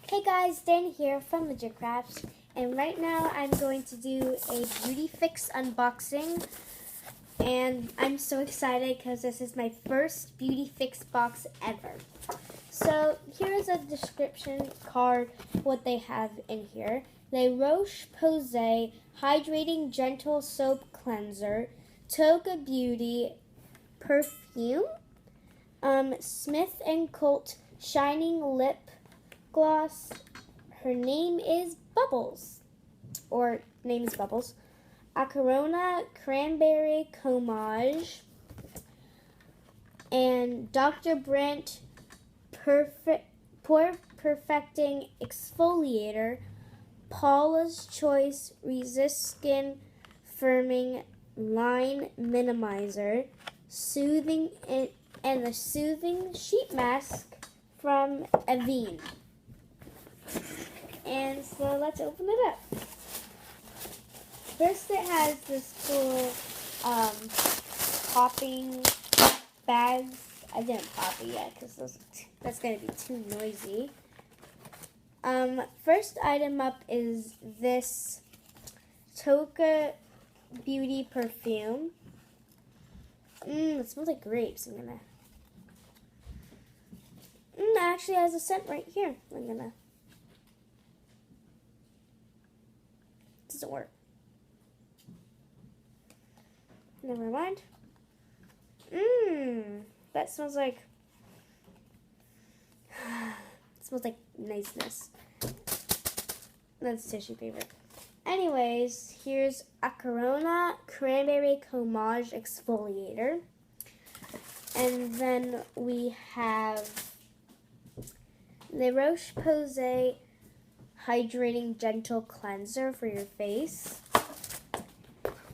Hey guys, Dan here from Legit Crafts, and right now I'm going to do a Beauty Fix unboxing, and I'm so excited because this is my first Beauty Fix box ever. So here is a description card, what they have in here. The Roche-Posay Hydrating Gentle Soap Cleanser, Toga Beauty Perfume, Smith & Colt Shining Lip Gloss. Her name is Bubbles, Acarona Cranberry Comage, and Dr. Brandt Pore Perfecting Exfoliator, Paula's Choice Resist Skin Firming Line Minimizer, and the Soothing Sheet Mask from Avene. And so let's open it up. First it has this cool popping bags. I didn't pop it yet because that's going to be too noisy. First item up is this Toga Beauty perfume. It smells like grapes. It actually has a scent right here. Doesn't work. Never mind. That smells like niceness. That's tissue paper. Anyways, here's Acarona Cranberry Comage Exfoliator. And then we have the Roche-Posay Hydrating Gentle Cleanser for your face.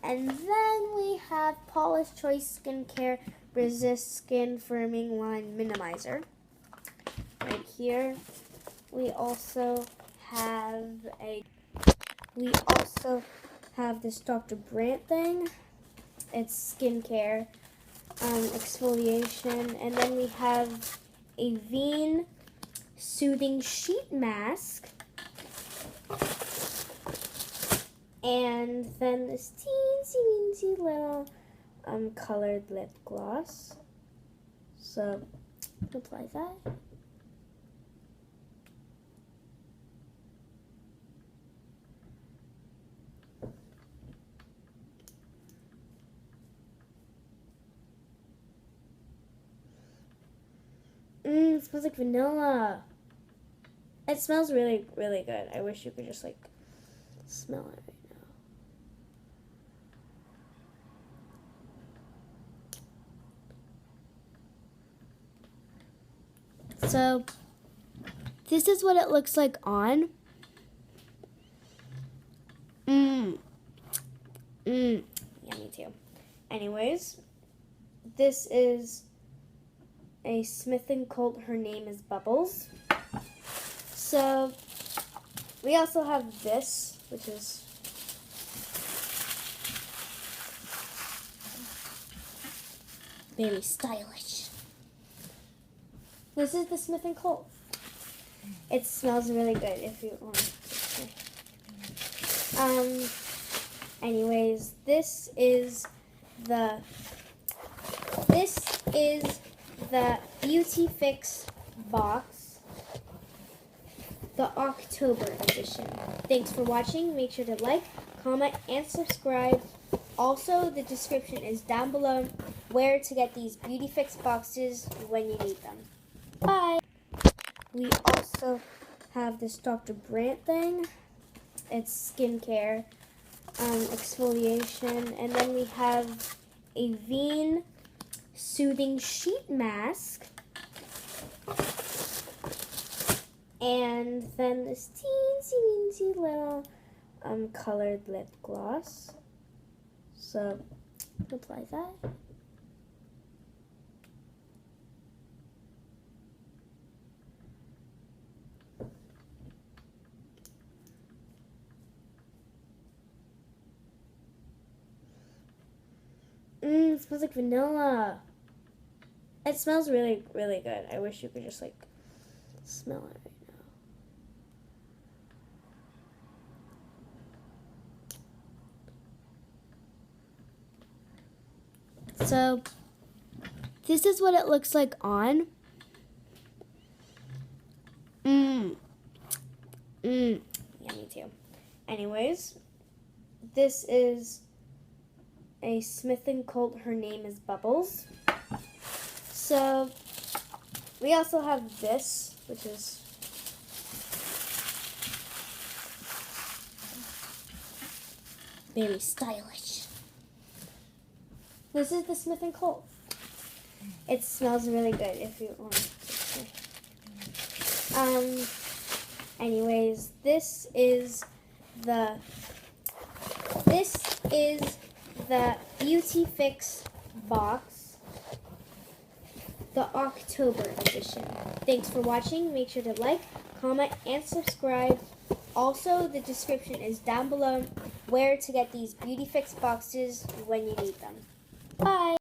And then we have Paula's Choice Skincare Resist Skin Firming Line Minimizer. Right here. We also have this Dr. Brandt thing. It's skincare exfoliation. And then we have a Avene Soothing Sheet Mask. And then this teensy little colored lip gloss. So, apply that. It smells like vanilla. It smells really, really good. I wish you could just smell it right now. So, this is what it looks like on. Yeah, me too. Anyways, this is a Smith & Colt. Her name is Bubbles. So, we also have this, which is very stylish. This is the Smith & Colt. It smells really good if you want to. Anyways, this is the Beauty Fix box, the October edition. Thanks for watching. Make sure to like, comment, and subscribe. Also, the description is down below where to get these Beauty Fix boxes when you need them. Bye! We also have this Dr. Brandt thing. It's skincare exfoliation. And then we have a Avene Soothing Sheet Mask. And then this teensy little colored lip gloss. So, apply that. It smells like vanilla. It smells really, really good. I wish you could just smell it right now. So this is what it looks like on. Yummy too. Anyways, this is a Smith & Colt. Her name is Bubbles. So we also have this, which is very stylish. This is the Smith & Colt. It smells really good if you want to. Anyways, this is the Beauty Fix box, the October edition. Thanks for watching. Make sure to like, comment, and subscribe. Also, the description is down below where to get these Beauty Fix boxes when you need them. Bye!